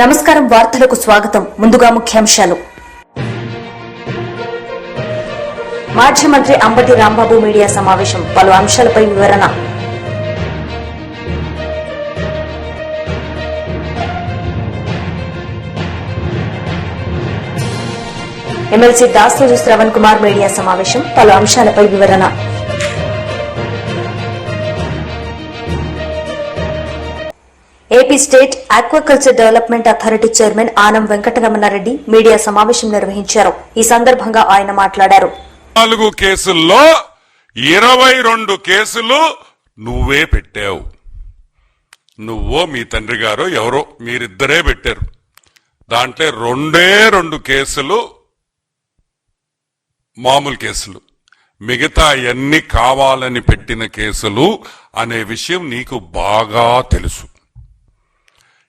నమస్కారం వార్తలకు స్వాగతం. ముందుగా ముఖ్యాంశాలు. మాజీ మంత్రి అంబటి రాంబాబు మీడియా సమావేశం, పలు అంశాలపై వివరణ. ఎమ్మెల్సీ దాసోజు శ్రవణ్ కుమార్ మీడియా సమావేశం, పలు అంశాలపై వివరణ. AP state aquaculture development authority chairman Anam Venkataramana Reddy media సమావేశం నిర్వహించారు. ఈ సందర్భంగా ఆయన మాట్లాడారు. 4 కేసుల్లో 22 కేసులు నువ్వే పెట్టావు. నువ్వో మీ తండ్రి గారో ఎవరో మీరిద్దరే పెట్టారు. దాంట్లో 2 కేసులు మామూలు కేసులు, మిగతా అన్ని కావాలని పెట్టిన కేసులు అనే విషయం నీకు బాగా తెలుసు.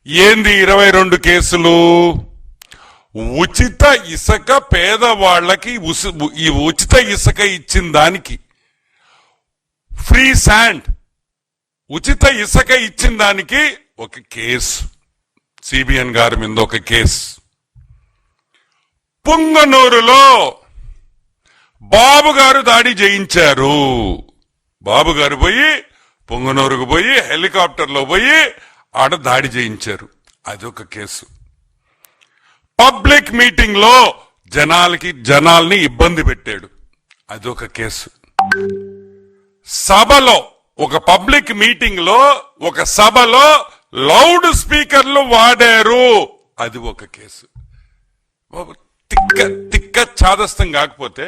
ఏంది 22 కేసులు? ఉచిత ఇసుక పేదవాళ్లకి ఈ ఉచిత ఇసుక ఇచ్చిన దానికి, ఫ్రీ శాండ్ ఉచిత ఇసుక ఇచ్చిన దానికి ఒక కేసు, సిబిఎన్ గారి మీద ఒక కేసు. పుంగనూరులో బాబు గారు దాడి చేయించారు. బాబు గారు పోయి పుంగనూరుకు పోయి హెలికాప్టర్లో పోయి ఆడ దాడి చేయించారు, అదొక కేసు. పబ్లిక్ మీటింగ్ లో జనాల్ని ఇబ్బంది పెట్టాడు, అదొక కేసు. సభలో ఒక పబ్లిక్ మీటింగ్ లో ఒక సభలో లౌడ్ స్పీకర్లు వాడారు, అది ఒక కేసు. తిక్క చాదస్తం కాకపోతే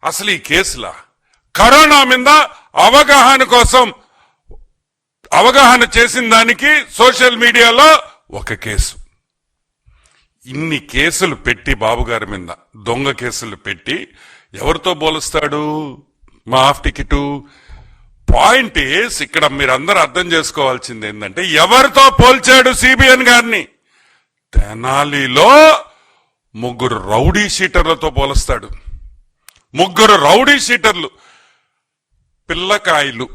అసలు ఈ కేసులా? కరోనా మీద అవగాహన చేసిన దానికి సోషల్ మీడియాలో ఒక కేసు. ఇన్ని కేసులు పెట్టి బాబు గారి మీద దొంగ కేసులు పెట్టి ఎవరితో పోలుస్తాడు? మా హాఫ్ టికెట్ పాయింట్ ఇక్కడ మీరందరూ అర్థం చేసుకోవాల్సింది ఏంటంటే, ఎవరితో పోల్చాడు సిబిఎన్ గారిని? తెనాలిలో 3 రౌడీ షీటర్లతో పోలుస్తాడు. 3 రౌడీ షీటర్లు, పిల్లకాయలు.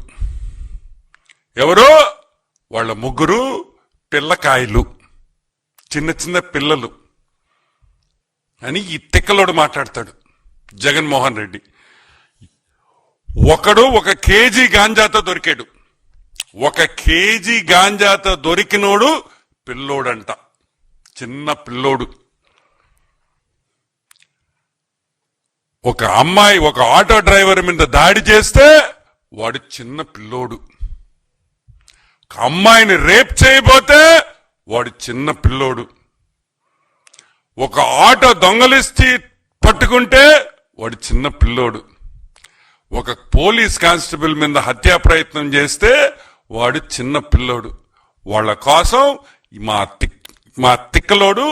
ఎవరో వాళ్ళ 3 పిల్లకాయలు, చిన్న చిన్న పిల్లలు అని ఈ తిక్కలోడు మాట్లాడతాడు జగన్మోహన్ రెడ్డి. ఒకడు 1 కేజీ గాంజాతో దొరికాడు. 1 కేజీ గాంజాతో దొరికినోడు పిల్లోడంట, చిన్న పిల్లోడు. ఒక అమ్మాయి ఒక ఆటో డ్రైవర్ మీద దాడి చేస్తే వాడు చిన్న పిల్లోడు. అమ్మాయిని రేప్ చేయబోతే వాడు చిన్న పిల్లోడు. ఒక ఆటో దొంగలిస్తే పట్టుకుంటే వాడు చిన్న పిల్లోడు. ఒక పోలీస్ కానిస్టేబుల్ మీద హత్యా ప్రయత్నం చేస్తే వాడు చిన్న పిల్లోడు. వాళ్ళ కోసం మా తిక్కలోడు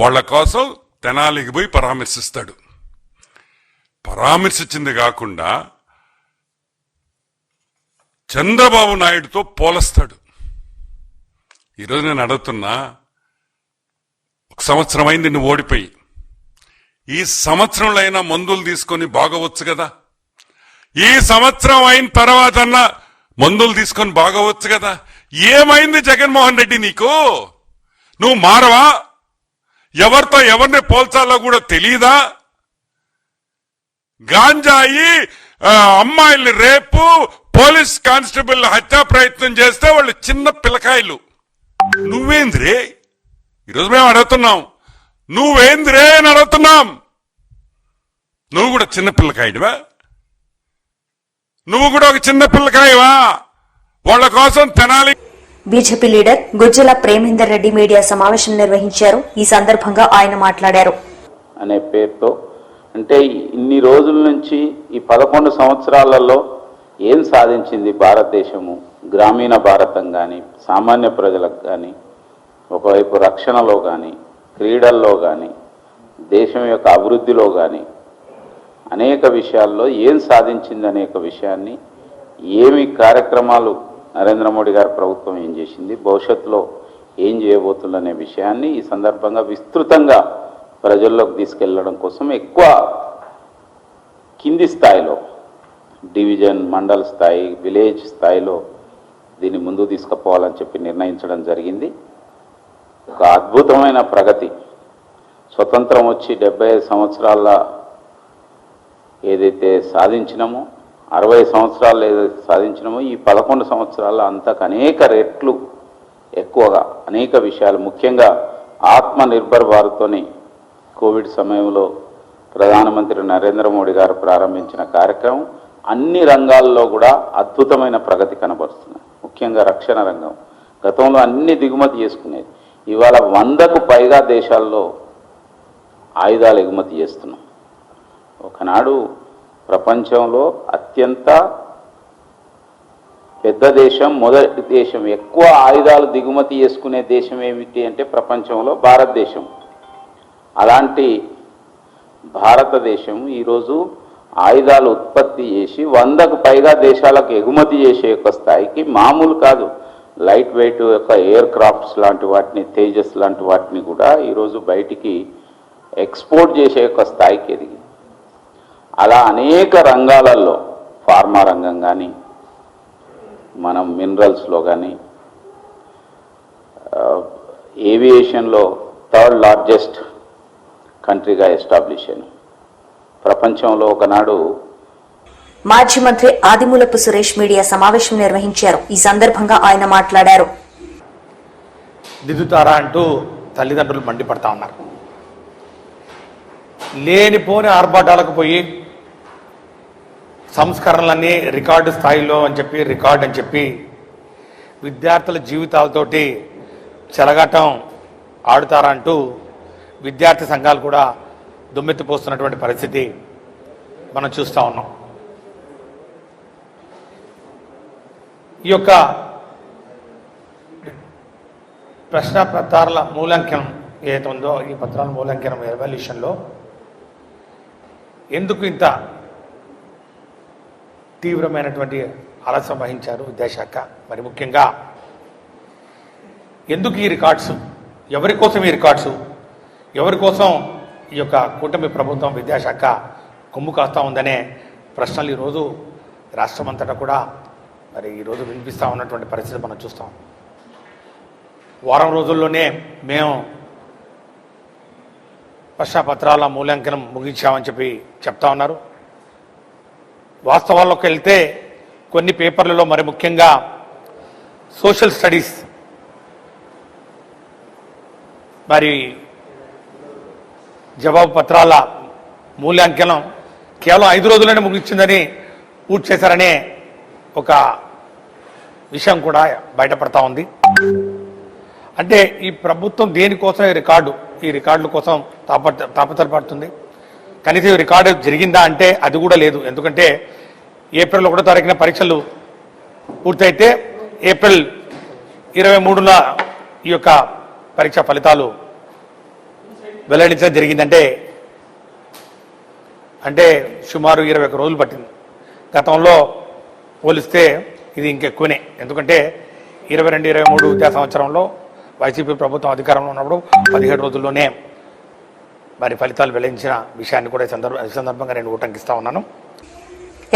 వాళ్ళ కోసం తెనాలికి పోయి పరామర్శిస్తాడు. పరామర్శించింది కాకుండా చంద్రబాబు నాయుడుతో పోలుస్తాడు. ఈరోజు నేను అడుగుతున్నా, 1 సంవత్సరం అయింది నువ్వు ఓడిపోయి. ఈ సంవత్సరంలో అయినా మందులు తీసుకొని బాగవచ్చు కదా? ఈ సంవత్సరం అయిన తర్వాత మందులు తీసుకొని బాగవచ్చు కదా? ఏమైంది జగన్మోహన్ రెడ్డి నీకు? నువ్వు మారవా? ఎవరితో ఎవరిని పోల్చాలో కూడా తెలీదా? గాంజాయి, అమ్మాయిల్ని రేపు, పోలీస్ కానిస్టేబుల్ హత్యా ప్రయత్నం చేస్తే వాళ్ళు చిన్న పిల్లకాయలు. నువ్వేంద్రే? ఈరోజు మేము అడుగుతున్నాం, నువ్వేంద్రే అని అడుగుతున్నాం. నువ్వు కూడా చిన్న పిల్లకాయడివా? నువ్వు కూడా ఒక చిన్న పిల్లకాయవా? వాళ్ళ కోసం Tenali. BJP leader Gujjala Premender Reddy media సమావేశం నిర్వహించారు. ఈ సందర్భంగా ఆయన మాట్లాడారు. అనే పేరుతో, అంటే ఇన్ని రోజుల నుంచి ఈ 11 సంవత్సరాలలో ఏం సాధించింది భారతదేశము, గ్రామీణ భారతం కానీ, సామాన్య ప్రజలకు కానీ, ఒకవైపు రక్షణలో కానీ, క్రీడల్లో కానీ, దేశం యొక్క అభివృద్ధిలో కానీ అనేక విషయాల్లో ఏం సాధించింది అనేక విషయాన్ని, ఏమి కార్యక్రమాలు నరేంద్ర మోడీ గారి ప్రభుత్వం ఏం చేసింది, భవిష్యత్తులో ఏం చేయబోతుందనే విషయాన్ని ఈ సందర్భంగా విస్తృతంగా ప్రజల్లోకి తీసుకెళ్లడం కోసం ఎక్కువ కింది స్థాయిలో, డివిజన్, మండల్ స్థాయి, విలేజ్ స్థాయిలో దీన్ని ముందుకు తీసుకుపోవాలని చెప్పి నిర్ణయించడం జరిగింది. ఒక అద్భుతమైన ప్రగతి. స్వతంత్రం వచ్చి 75 సంవత్సరాల ఏదైతే సాధించినామో, 60 సంవత్సరాలు ఏదైతే సాధించినామో, ఈ 11 సంవత్సరాల్లో అంతకు అనేక రెట్లు ఎక్కువగా అనేక విషయాలు, ముఖ్యంగా ఆత్మ నిర్భర్ భారత్తోని కోవిడ్ సమయంలో ప్రధానమంత్రి నరేంద్ర మోడీ గారు ప్రారంభించిన కార్యక్రమం అన్ని రంగాల్లో కూడా అద్భుతమైన ప్రగతి కనబరుస్తుంది. ముఖ్యంగా రక్షణ రంగం గతంలో అన్ని దిగుమతి చేసుకునేది, ఇవాళ 100కు పైగా దేశాల్లో ఆయుధాలు ఎగుమతి చేస్తున్నాం. ఒకనాడు ప్రపంచంలో అత్యంత పెద్ద దేశం, మొదటి దేశం, ఎక్కువ ఆయుధాలు దిగుమతి చేసుకునే దేశం ఏమిటి అంటే ప్రపంచంలో భారతదేశం. అలాంటి భారతదేశం ఈరోజు ఆయుధాలు ఉత్పత్తి చేసి 100కు పైగా దేశాలకు ఎగుమతి చేసే యొక్క స్థాయికి, మామూలు కాదు, లైట్ వెయిట్ యొక్క ఎయిర్ క్రాఫ్ట్స్ లాంటి వాటిని, తేజస్ లాంటి వాటిని కూడా ఈరోజు బయటికి ఎక్స్పోర్ట్ చేసే యొక్క స్థాయికి ఎదిగింది. అలా అనేక రంగాలలో, ఫార్మా రంగం కానీ, మనం మినరల్స్లో కానీ, ఏవియేషన్లో 3rd లార్జెస్ట్ కంట్రీగా ఎస్టాబ్లిష్ అయ్యాను. ప్రపంచంలో ఒకనాడు మాజీ మంత్రి ఆదిమూలపు సురేష్ మీడియా సమావేశం నిర్వహించారు. ఈ సందర్భంగా ఆయన మాట్లాడారు. దిద్దుతారా అంటూ తల్లిదండ్రులు మండిపడతా ఉన్నారు. లేనిపోని ఆర్భాటాలకు పోయి సంస్కరణలన్నీ రికార్డు స్థాయిలో రికార్డ్ అని చెప్పి విద్యార్థుల జీవితాలతోటి చెలగాటం ఆడుతారా అంటూ విద్యార్థి సంఘాలు కూడా దుమ్మెత్తిపోస్తున్నటువంటి పరిస్థితి మనం చూస్తూ ఉన్నాం. ఈ యొక్క ప్రశ్నపత్రాల మూల్యాంకనం ఏదైతే ఉందో, ఈ పత్రాల మూల్యాంకనం ఎవాల్యుయేషన్లో ఎందుకు ఇంత తీవ్రమైనటువంటి ఆలస్యం వహించారు విద్యాశాఖ? మరి ముఖ్యంగా ఎందుకు ఈ రికార్డ్స్, ఎవరి కోసం ఈ రికార్డ్స్, ఎవరి కోసం ఈ యొక్క కూటమి ప్రభుత్వం విద్యాశాఖ కొమ్ము కాస్తా ఉందనే ప్రశ్నలు ఈరోజు రాష్ట్రమంతటా కూడా మరి ఈరోజు వినిపిస్తూ ఉన్నటువంటి పరిస్థితి మనం చూస్తాం. వారం రోజుల్లోనే మేము ప్రశ్నపత్రాల మూల్యాంకనం ముగించామని చెప్పి చెప్తా ఉన్నారు. వాస్తవాల్లోకి వెళ్తే కొన్ని పేపర్లలో, మరి ముఖ్యంగా సోషల్ స్టడీస్ మరి జవాబు పత్రాల మూల్యాంకనం కేవలం 5 రోజుల్లోనే ముగించిందని పూర్తి చేశారనే ఒక విషయం కూడా బయటపడతా ఉంది. అంటే ఈ ప్రభుత్వం దేనికోసం ఈ రికార్డుల కోసం తాపత్రపడుతుంది. కనీసం ఈ రికార్డు జరిగిందా అంటే అది కూడా లేదు. ఎందుకంటే ఏప్రిల్ 1వ తారీఖున పరీక్షలు పూర్తయితే ఏప్రిల్ 23న ఈ యొక్క పరీక్ష ఫలితాలు వెల్లడించడం జరిగిందంటే సుమారు 21 రోజులు పట్టింది. గతంలో పోలిస్తే ఇది ఇంకెక్కువనే. ఎందుకంటే 22-23 విద్యా సంవత్సరంలో వైసీపీ ప్రభుత్వం అధికారంలో ఉన్నప్పుడు 17 రోజుల్లోనే మరి ఫలితాలు వెల్లడించిన విషయాన్ని కూడా ఈ సందర్భంగా నేను ఉటంకిస్తా ఉన్నాను.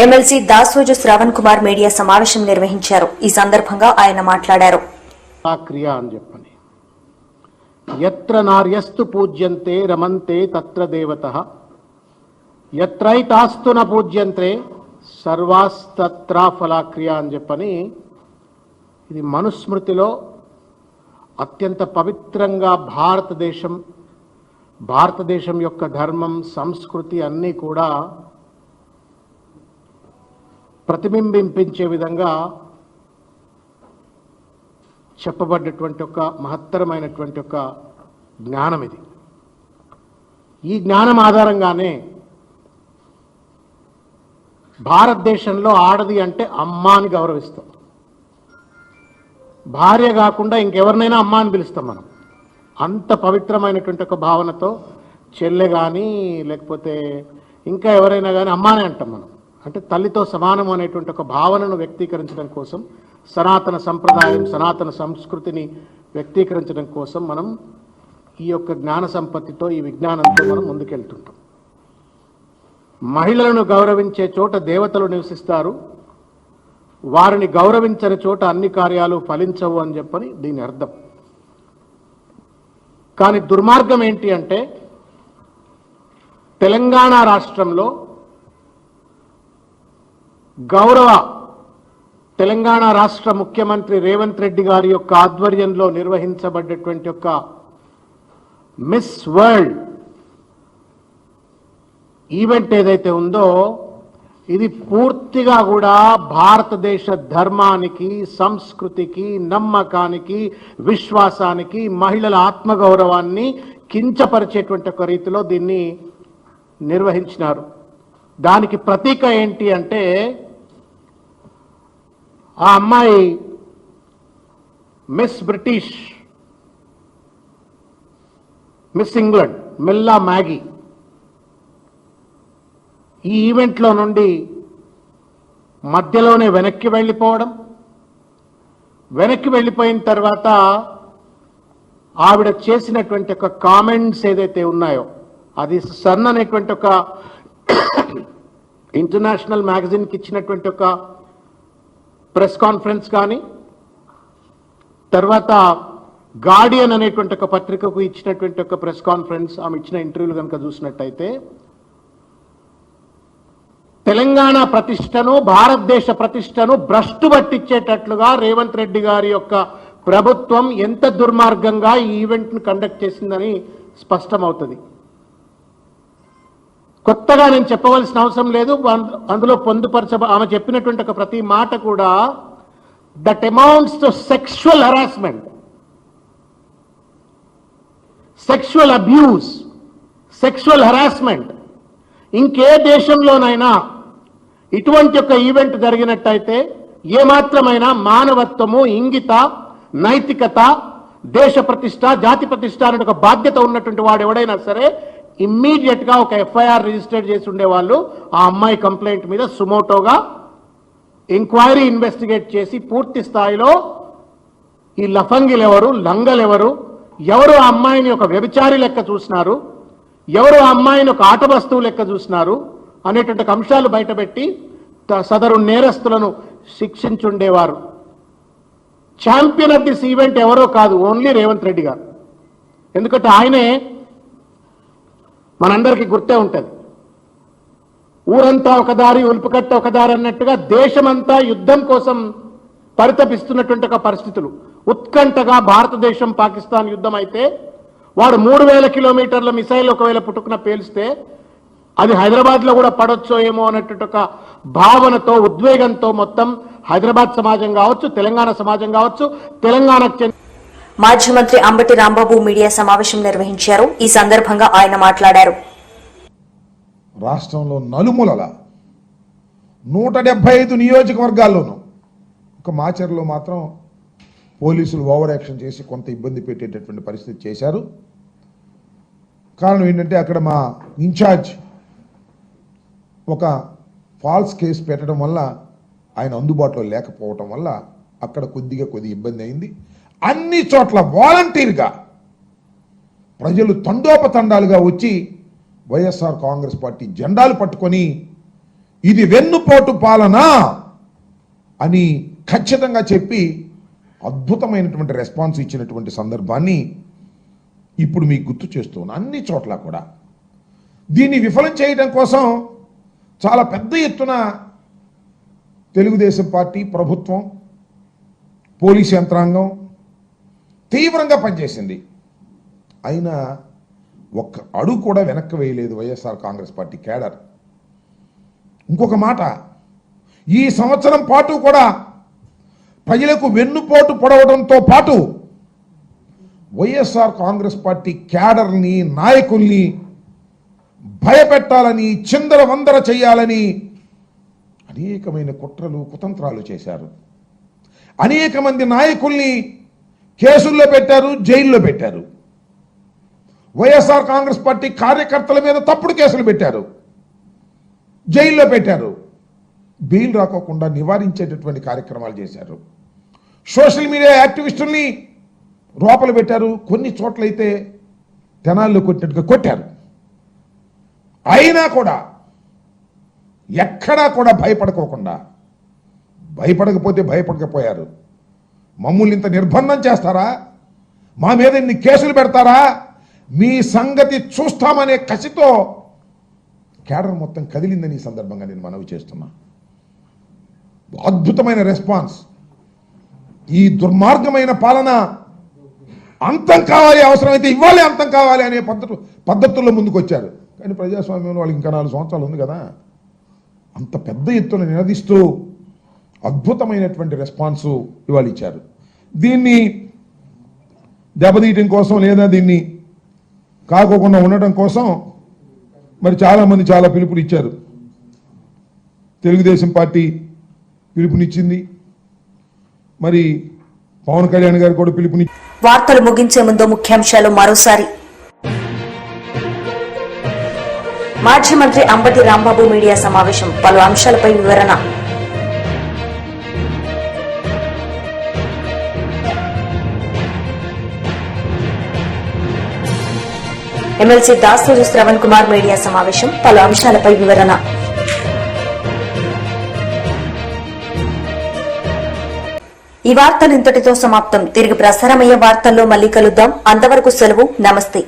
ఎమ్మెల్సీ దాసోజు శ్రవణ్ కుమార్ మీడియా సమావేశం నిర్వహించారు. ఈ సందర్భంగా ఆయన మాట్లాడారు. క్రియ అని చెప్పని, యత్ర నార్యస్తు పూజ్యంతే రమంతే తత్ర దేవతః, యత్రైతాస్తు న పూజ్యంతే సర్వాస్తత్ర ఫలాక్రియ అని చెప్పని, ఇది మనుస్మృతిలో అత్యంత పవిత్రంగా భారతదేశం యొక్క ధర్మం, సంస్కృతి అన్నీ కూడా ప్రతిబింబించే విధంగా చెప్పబడ్డటువంటి ఒక మహత్తరమైనటువంటి ఒక జ్ఞానం ఇది. ఈ జ్ఞానం ఆధారంగానే భారతదేశంలో ఆడది అంటే అమ్మ అని గౌరవిస్తాం. భార్య కాకుండా ఇంకెవరినైనా అమ్మ అని పిలుస్తాం మనం. అంత పవిత్రమైనటువంటి ఒక భావనతో చెల్లె కానీ లేకపోతే ఇంకా ఎవరైనా కానీ అమ్మానే అంటాం మనం. అంటే తల్లితో సమానం అనేటువంటి ఒక భావనను వ్యక్తీకరించడం కోసం, సనాతన సంప్రదాయం, సనాతన సంస్కృతిని వ్యక్తీకరించడం కోసం మనం ఈ యొక్క జ్ఞాన సంపత్తితో, ఈ విజ్ఞానంతో మనం ముందుకెళ్తుంటాం. మహిళలను గౌరవించే చోట దేవతలు నివసిస్తారు, వారిని గౌరవించని చోట అన్ని కార్యాలు ఫలించవు అని చెప్పని దీని అర్థం. కానీ దుర్మార్గం ఏంటి అంటే తెలంగాణ రాష్ట్రంలో గౌరవ తెలంగాణ రాష్ట్ర ముఖ్యమంత్రి రేవంత్ రెడ్డి గారి యొక్క ఆధ్వర్యంలో నిర్వహించబడ్డటువంటి యొక్క మిస్ వరల్డ్ ఈవెంట్ ఏదైతే ఉందో ఇది పూర్తిగా కూడా భారతదేశ ధర్మానికి, సంస్కృతికి, నమ్మకానికి, విశ్వాసానికి, మహిళల ఆత్మగౌరవాన్ని కించపరిచేటువంటి ఒక రీతిలో దీన్ని నిర్వహించినారు. దానికి ప్రతీక ఏంటి అంటే ఆ అమ్మాయి miss British, miss England మిల్లా Maggi ఈ ఈవెంట్లో నుండి మధ్యలోనే వెనక్కి వెళ్ళిపోవడం, వెనక్కి వెళ్ళిపోయిన తర్వాత ఆవిడ చేసినటువంటి ఒక కామెంట్స్ ఏదైతే ఉన్నాయో అది సన్ అనేటువంటి ఒక ఇంటర్నేషనల్ మ్యాగజైన్కి ఇచ్చినటువంటి ఒక ప్రెస్ కాన్ఫరెన్స్ కానీ, తర్వాత గార్డియన్ అనేటువంటి ఒక పత్రికకు ఇచ్చినటువంటి ఒక ప్రెస్ కాన్ఫరెన్స్, ఆమె ఇచ్చిన ఇంటర్వ్యూలు కనుక చూసినట్టయితే తెలంగాణ ప్రతిష్టను, భారతదేశ ప్రతిష్టను భ్రష్టు పట్టించేటట్లుగా రేవంత్ రెడ్డి గారి యొక్క ప్రభుత్వం ఎంత దుర్మార్గంగా ఈ ఈవెంట్ను కండక్ట్ చేసిందని స్పష్టమవుతుంది. కొత్తగా నేను చెప్పవలసిన అవసరం లేదు. అందులో ఆమె చెప్పినటువంటి ఒక ప్రతి మాట కూడా that amounts to sexual harassment, sexual abuse, sexual harassment. ఇంకే దేశంలోనైనా ఇటువంటి ఒక ఈవెంట్ జరిగినట్టయితే ఏమాత్రమైనా మానవత్వము, ఇంగిత, నైతికత, దేశ ప్రతిష్ట, జాతి ప్రతిష్ట అనే ఒక బాధ్యత ఉన్నటువంటి వాడు ఎవడైనా సరే ఇమ్మీడియట్ గా ఒక ఎఫ్ఐఆర్ రిజిస్టర్ చేసి ఉండేవాళ్ళు. ఆ అమ్మాయి కంప్లైంట్ మీద సుమోటోగా ఎంక్వైరీ ఇన్వెస్టిగేట్ చేసి పూర్తి స్థాయిలో ఈ లఫంగిలెవరు, లంగలెవరు, ఎవరు ఆ అమ్మాయిని ఒక వ్యభిచారి లెక్క చూసినారు, ఎవరు ఆ అమ్మాయిని ఒక ఆట వస్తువు లెక్క చూసినారు అనేటువంటి అంశాలు బయటపెట్టి సదరు నేరస్తులను శిక్షించుండేవారు. ఛాంపియన్ ఆఫ్ దిస్ ఈవెంట్ ఎవరో కాదు, ఓన్లీ రేవంత్ రెడ్డి గారు. ఎందుకంటే ఆయనే మనందరికీ గుర్తే ఉంటుంది, ఊరంతా ఒకదారి ఉల్పుకట్ట ఒకదారి అన్నట్టుగా దేశమంతా యుద్ధం కోసం పరితపిస్తున్నటువంటి ఒక పరిస్థితులు. ఉత్కంఠగా భారతదేశం పాకిస్తాన్ యుద్ధం అయితే వాడు 3000 కిలోమీటర్ల మిసైల్ ఒకవేళ పుట్టుకున్న పేలిస్తే అది హైదరాబాద్ లో కూడా పడొచ్చో ఏమో అన్నట్టు ఒక భావనతో, ఉద్వేగంతో మొత్తం హైదరాబాద్ సమాజం కావచ్చు, తెలంగాణ సమాజం కావచ్చు, తెలంగాణకు మాజీ మంత్రి అంబటి రాంబాబు మీడియా సమావేశం నిర్వహించారు. ఈ సందర్భంగా ఆయన మాట్లాడారు. రాష్ట్రంలో నలుమూలల 175 నియోజకవర్గాల్లోనూ ఒక మాచర్లో మాత్రం పోలీసులు ఓవర్ యాక్షన్ చేసి కొంత ఇబ్బంది పెట్టేటటువంటి పరిస్థితి చేశారు. కారణం ఏంటంటే అక్కడ మా ఇన్ఛార్జ్ ఒక ఫాల్స్ కేసు పెట్టడం వల్ల ఆయన అందుబాటులో లేకపోవటం వల్ల అక్కడ కొద్ది ఇబ్బంది అయింది. అన్ని చోట్ల వాలంటీర్గా ప్రజలు తండోపతండాలుగా వచ్చి వైఎస్ఆర్ కాంగ్రెస్ పార్టీ జెండాలు పట్టుకొని ఇది వెన్నుపోటు పాలన అని ఖచ్చితంగా చెప్పి అద్భుతమైనటువంటి రెస్పాన్స్ ఇచ్చినటువంటి సందర్భాన్ని ఇప్పుడు మీకు గుర్తు చేస్తున్నాను. అన్ని చోట్ల కూడా దీన్ని విఫలం చేయడం కోసం చాలా పెద్ద ఎత్తున తెలుగుదేశం పార్టీ, ప్రభుత్వం, పోలీస్ యంత్రాంగం తీవ్రంగా పనిచేసింది. అయినా ఒక్క అడుగు కూడా వెనక్కి వేయలేదు వైఎస్ఆర్ కాంగ్రెస్ పార్టీ కేడర్. ఇంకొక మాట, ఈ సంవత్సరం పాటు కూడా ప్రజలకు వెన్నుపోటు పొడవడంతో పాటు వైఎస్ఆర్ కాంగ్రెస్ పార్టీ క్యాడర్ని, నాయకుల్ని భయపెట్టాలని, చిందరవందర చేయాలని అనేకమైన కుట్రలు, కుతంత్రాలు చేశారు. అనేక మంది నాయకుల్ని కేసుల్లో పెట్టారు, జైల్లో పెట్టారు. వైఎస్ఆర్ కాంగ్రెస్ పార్టీ కార్యకర్తల మీద తప్పుడు కేసులు పెట్టారు, జైల్లో పెట్టారు. బెయిల్ రాకోకుండా నివారించేటటువంటి కార్యక్రమాలు చేశారు. సోషల్ మీడియా యాక్టివిస్టుల్ని లోపల పెట్టారు. కొన్ని చోట్లయితే తెనాల్లో కొట్టినట్టుగా కొట్టారు. అయినా కూడా ఎక్కడా కూడా భయపడకోకుండా, భయపడకపోతే భయపడకపోయారు. మమ్మల్ని ఇంత నిర్బంధం చేస్తారా, మా మీద ఇన్ని కేసులు పెడతారా, మీ సంగతి చూస్తామనే కసితో కేడర్ మొత్తం కదిలిందని ఈ సందర్భంగా నేను మనవి చేస్తున్నా. అద్భుతమైన రెస్పాన్స్. ఈ దుర్మార్గమైన పాలన అంతం కావాలి, అవసరమైతే ఇవ్వాలి, అంతం కావాలి అనే పద్ధతుల్లో ముందుకు వచ్చారు. కానీ ప్రజాస్వామ్యంలో వాళ్ళకి ఇంకా 4 సంవత్సరాలు ఉంది కదా, అంత పెద్ద ఎత్తున నినదిస్తూ అద్భుతమైనటువంటి రెస్పాన్స్ ఇవాళ ఇచ్చారు. దీన్ని దెబ్బతీయటం కోసం లేదా దీన్ని కాకోకుండా ఉండటం కోసం మరి చాలామంది చాలా పిలుపులు ఇచ్చారు. తెలుగుదేశం పార్టీ పిలుపునిచ్చింది, మరి పవన్ కళ్యాణ్ గారు కూడా పిలుపుని. వార్తలు ముగించే ముందు ముఖ్యాంశాలు మరోసారి. మాజీ మంత్రి అంబటి రాంబాబు మీడియా సమావేశం, పలు అంశాలపై వివరణ. ఎమ్మెల్సీ దాసరి శ్రవణ్ కుమార్ మీడియా సమావేశం, పలు అంశాలపై వివరణ. ఈ వార్తలు ఇంతటితో సమాప్తం. తిరిగి ప్రసారమయ్యే వార్తల్లో మళ్లీ కలుద్దాం. అంతవరకు సెలవు. నమస్తే.